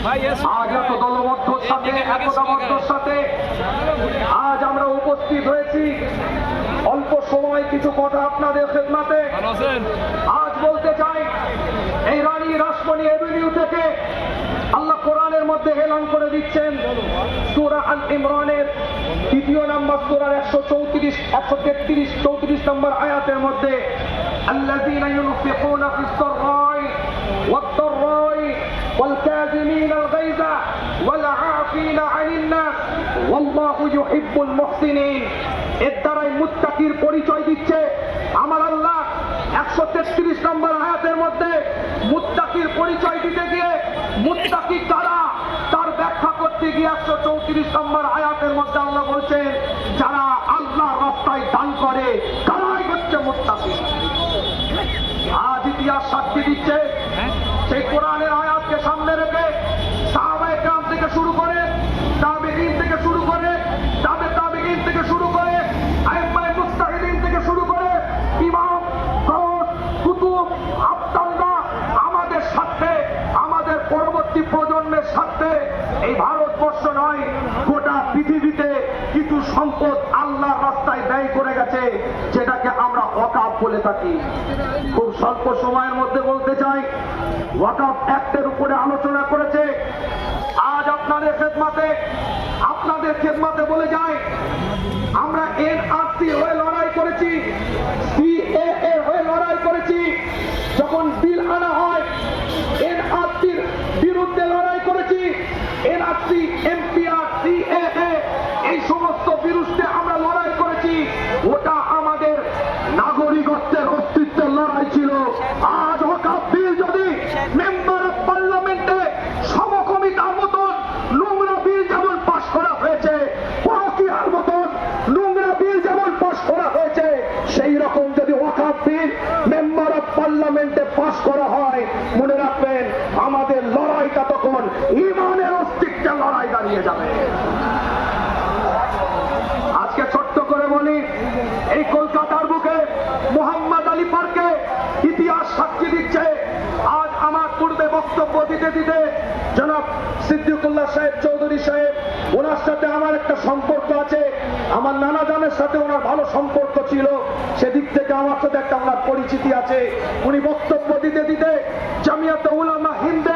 আজ এত দলবদ্ধর সাথে একতাবদ্ধর সাথে আজ আমরা উপস্থিত হয়েছি অল্প সময় কিছু কথা আপনাদের খেদমতে আজ বলতে চাই। এই রানী রাসমণি এভিনিউ থেকে আল্লাহ কোরআনের মধ্যে এলান করে দিচ্ছেন সূরা আল ইমরানের 2 নম্বর সূরার 134 133 34 নম্বর আয়াতের মধ্যে আল্লাযীনা ইউনফিকুনা ফিস সাররাই ওয়াদ দাররাই ওয়াল কাযিমিনাল গায়যা ওয়াল আফিনা আনিন নাস ওয়াল্লাহু ইউহিব্বুল মুহসিনিন। এর দ্বারাই মুত্তাকির পরিচয় দিচ্ছে আমার আল্লাহ 133 নম্বর আয়াতের মধ্যে। মুত্তাকির পরিচয় দিতে গিয়ে মুত্তাকি কারা তার ব্যাখ্যা করতে গিয়ে 134 নম্বর আয়াতের মধ্যে আল্লাহ বলছেন যারা আল্লাহর রাস্তায় দান করে তারাই হচ্ছে মুত্তাকি। আজ ইতিহাস সাক্ষী দিচ্ছে সেই কোরআনের আয়াতকে সামনে রেখে সাহাবায়ে কেরাম থেকে শুরু করে তাবেঈন থেকে শুরু করে তাবেঈন থেকে শুরু করে আইম্মায়ে মুজতাহিদিন থেকে শুরু করে ইমাম গৌস কুতুব আব্দাল্লাহ আমাদের সাথে আমাদের পরবর্তী প্রজন্মের সাথে এই ভারতবর্ষ নয় গোটা পৃথিবীতে কিছু সম্পদ আল্লাহর রাস্তায় ব্যয় করে গেছে যেটাকে আমরা ওয়াকাফ বলে থাকি। খুব স্বল্প সময়ের মধ্যে বলতে চাই ওয়াকাফ অ্যাক্টের উপরে আলোচনা করেছে। আজ আপনাদের খেদমতে বলে যায় আমরা এনআরসি হয়ে লড়াই করেছি, সিএএ হয়ে লড়াই করেছি। যখন বিল আনা হয় এনআরসির বিরুদ্ধে লড়াই করেছি। এনআরসি এমপিআর সিএএ এই সমস্ত বিরুদ্ধে আমরা লড়াই করেছি। ওটা আমাদের নাগরিকত্বের অস্তিত্বের লড়াই ছিল। আজ ওয়াকাফ বিল যদি মেম্বার অফ পার্লামেন্টে সমকামিতার মতন নোংরা বিল যেমন পাশ করা হয়েছে, পরকীয়ার মতন নোংরা বিল যেমন পাশ করা হয়েছে, সেই রকম যদি ওয়াকাফ বিল মেম্বার অফ পার্লামেন্টে পাশ করা হয় মনে রাখবেন আমাদের লড়াইটা তখন ঈমানের অস্তিত্বের লড়াই দাঁড়িয়ে যাবে। আজকে ছোট্ট করে বলি এই কলকাতার বুকে মোহাম্মদ আলী পার্কে ইতিহাস সাক্ষী দিচ্ছে। আজ আমার পূর্বে বক্তব্য দিতে দিতে জনাব সিদ্দিকুল্লাহ সাহেব চৌধুরী সাহেব ওনার সাথে আমার একটা সম্পর্ক আছে। আমার নানা জানের সাথে ওনার ভালো সম্পর্ক ছিল, সেদিক থেকে আমার সাথে একটা ওনার পরিচিতি আছে। উনি বক্তব্য দিতে দিতে জামিয়াতে উলামা হিন্দ